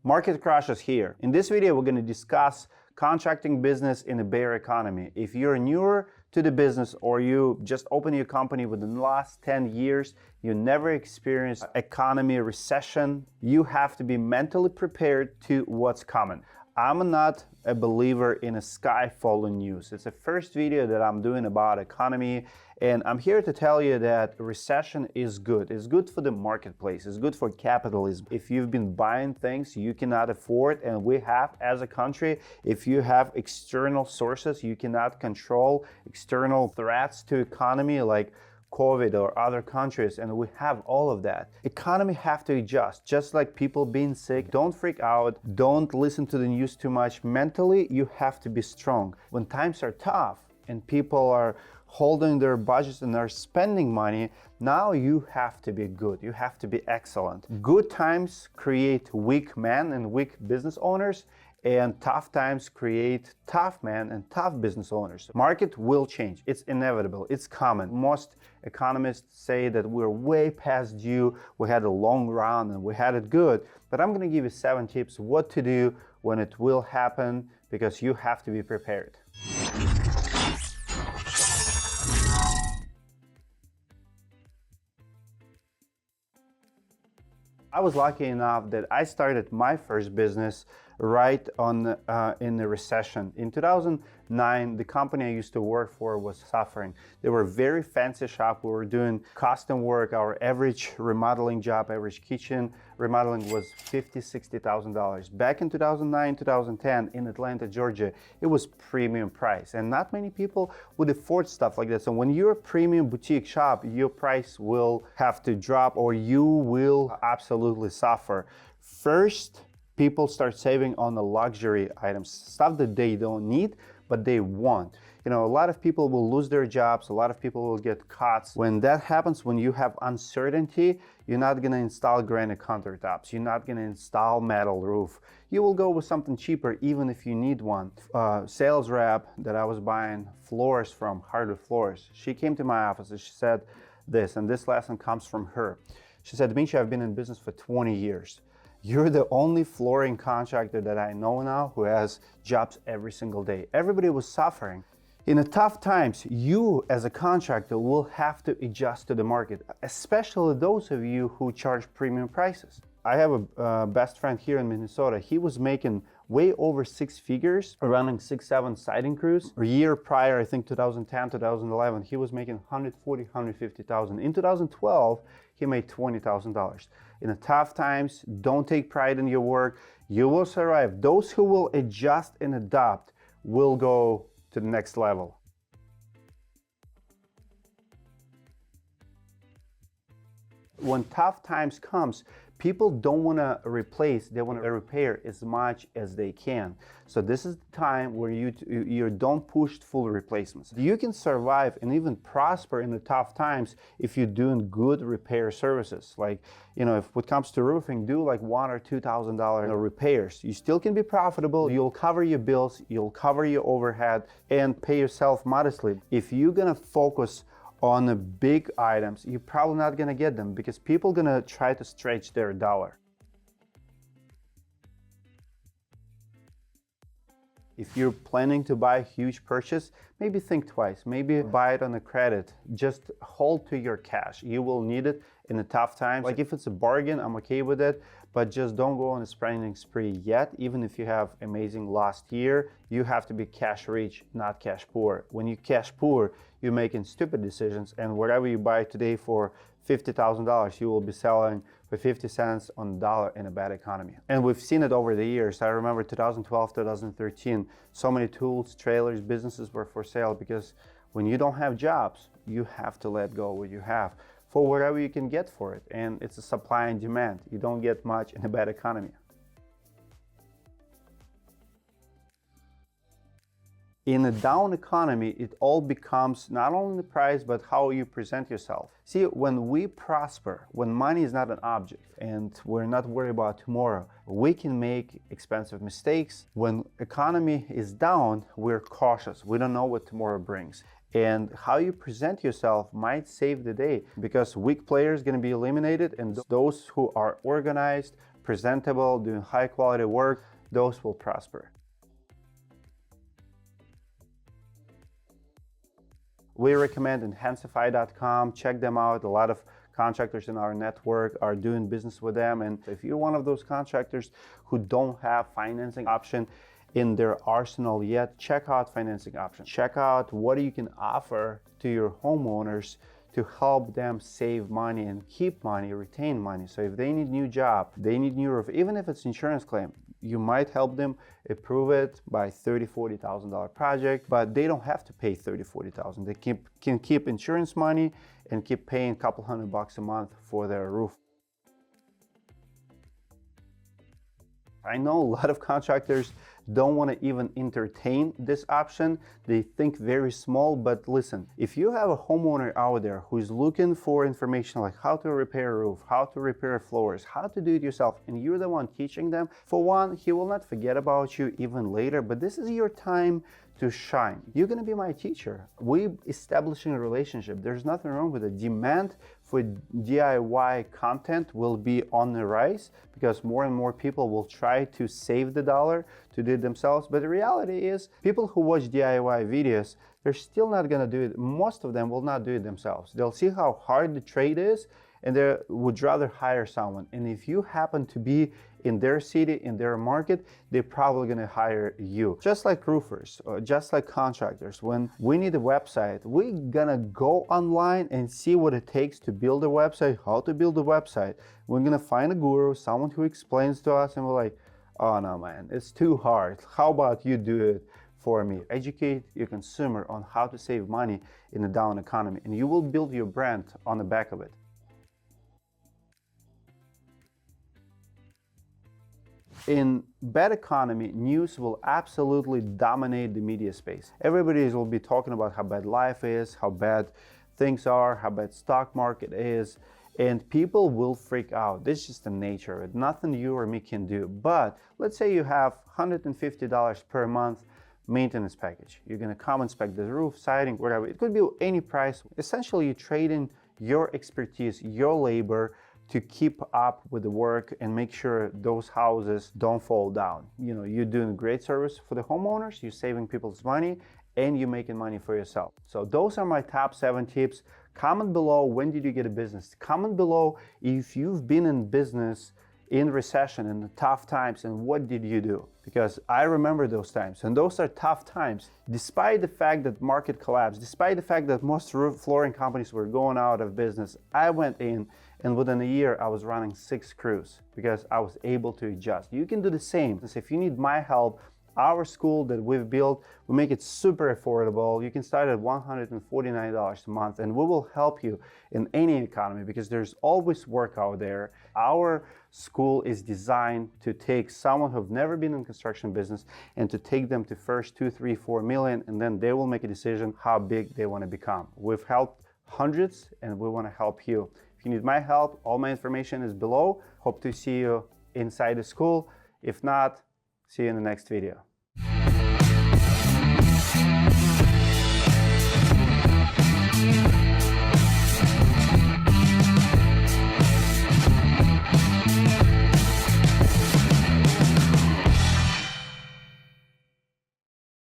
Market crash is here. In this video, we're going to discuss contracting business in a bear economy. If you're newer to the business or you just opened your company within the last 10 years, you never experienced economy recession, you have to be mentally prepared to what's coming. I'm not a believer in a sky falling news. It's the first video that I'm doing about economy, and I'm here to tell you that recession is good. It's good for the marketplace. It's good for capitalism. If you've been buying things you cannot afford, and we have as a country, if you have external sources you cannot control, external threats to economy like COVID or other countries, and we have all of that. Economy have to adjust, just like people being sick. Don't freak out, don't listen to the news too much. Mentally, you have to be strong. When times are tough and people are holding their budgets and are spending money, now you have to be good, you have to be excellent. Good times create weak men and weak business owners, and tough times create tough men and tough business owners. Market will change. It's inevitable. It's common. Most economists say that we're way past due. We had a long run and we had it good. But I'm going to give you 7 tips what to do when it will happen, because you have to be prepared. I was lucky enough that I started my first business right on in the recession. In 2009, the company I used to work for was suffering. They were a very fancy shop. We were doing custom work. Our average remodeling job, average kitchen remodeling was $50,000–$60,000. Back in 2009, 2010 in Atlanta, Georgia, it was premium price, and not many people would afford stuff like that. So when you're a premium boutique shop, your price will have to drop or you will absolutely suffer. First, people start saving on the luxury items, stuff that they don't need, but they want. You know, a lot of people will lose their jobs, a lot of people will get cuts. When that happens, when you have uncertainty, you're not gonna install granite countertops, you're not gonna install metal roof. You will go with something cheaper, even if you need one. Sales rep that I was buying floors from, hardwood floors, she came to my office and she said this, and this lesson comes from her. She said, "Dmitry, I've been in business for 20 years. You're the only flooring contractor that I know now who has jobs every single day." Everybody was suffering. In the tough times, you as a contractor will have to adjust to the market, especially those of you who charge premium prices. I have a best friend here in Minnesota. He was making way over 6 figures, running 6-7 siding crews. A year prior, I think 2010, 2011, he was making $140,000, $150,000. In 2012, he made $20,000. In the tough times, don't take pride in your work. You will survive. Those who will adjust and adapt will go to the next level. When tough times comes, people don't want to replace, they want to repair as much as they can. So this is the time where you don't push full replacements. You can survive and even prosper in the tough times if you're doing good repair services. Like, you know, if it comes to roofing, do like $1,000 or $2,000 repairs. You still can be profitable. You'll cover your bills, you'll cover your overhead, and pay yourself modestly. If you're gonna focus on the big items, you're probably not gonna get them because people are gonna try to stretch their dollar. If you're planning to buy a huge purchase, maybe think twice. Maybe buy it on a credit. Just hold to your cash. You will need it in the tough times. Like if it's a bargain, I'm okay with it, but just don't go on a spending spree yet. Even if you have amazing last year, you have to be cash rich, not cash poor. When you cash poor, you're making stupid decisions, and whatever you buy today for $50,000, you will be selling for 50 cents on the dollar in a bad economy. And we've seen it over the years. I remember 2012, 2013, so many tools, trailers, businesses were for sale because when you don't have jobs, you have to let go what you have for whatever you can get for it. And it's a supply and demand. You don't get much in a bad economy. In a down economy, it all becomes not only the price, but how you present yourself. See, when we prosper, when money is not an object and we're not worried about tomorrow, we can make expensive mistakes. When economy is down, we're cautious. We don't know what tomorrow brings. And how you present yourself might save the day, because weak players going to be eliminated and those who are organized, presentable, doing high quality work, those will prosper. We recommend Enhancify.com. Check them out. A lot of contractors in our network are doing business with them. And if you're one of those contractors who don't have financing option in their arsenal yet, check out financing options. Check out what you can offer to your homeowners to help them save money and keep money, retain money. So if they need new job, they need new roof, even if it's insurance claim, you might help them approve it by $30,000, $40,000 project, but they don't have to pay $30,000, $40,000. They can keep insurance money and keep paying a couple $100 a month for their roof. I know a lot of contractors don't want to even entertain this option. They think very small, but listen, if you have a homeowner out there who is looking for information like how to repair a roof, how to repair floors, how to do it yourself, and you're the one teaching them, for one, he will not forget about you even later, but this is your time to shine. You're going to be my teacher. We establishing a relationship. There's nothing wrong with it. Demand for DIY content will be on the rise because more and more people will try to save the dollar to do it themselves. But the reality is people who watch DIY videos, they're still not going to do it. Most of them will not do it themselves. They'll see how hard the trade is and they would rather hire someone. And if you happen to be in their city, in their market, they're probably gonna hire you. Just like roofers, or just like contractors, when we need a website, we're gonna go online and see what it takes to build a website, how to build a website. We're gonna find a guru, someone who explains to us, and we're like, oh no man, it's too hard. How about you do it for me? Educate your consumer on how to save money in a down economy, and you will build your brand on the back of it. In bad economy, news will absolutely dominate the media space. Everybody will be talking about how bad life is, how bad things are, how bad stock market is, and people will freak out. This is just the nature of it. Nothing you or me can do. But let's say you have $150 per month maintenance package. You're gonna come inspect the roof, siding, whatever. It could be any price. Essentially, you trade in your expertise, your labor, to keep up with the work and make sure those houses don't fall down. You know, you're doing great service for the homeowners, you're saving people's money, and you're making money for yourself. So those are my top 7 tips. Comment below, when did you get a business? Comment below if you've been in business in recession, in the tough times, and what did you do? Because I remember those times, and those are tough times. Despite the fact that market collapsed, despite the fact that most flooring companies were going out of business, I went in, and within a year, I was running 6 crews because I was able to adjust. You can do the same. If you need my help, our school that we've built, we make it super affordable. You can start at $149 a month, and we will help you in any economy because there's always work out there. Our school is designed to take someone who've never been in construction business and to take them to first 2, 3, 4 million, and then they will make a decision how big they want to become. We've helped hundreds, and we want to help you. If you need my help, all my information is below. Hope to see you inside the school. If not, see you in the next video.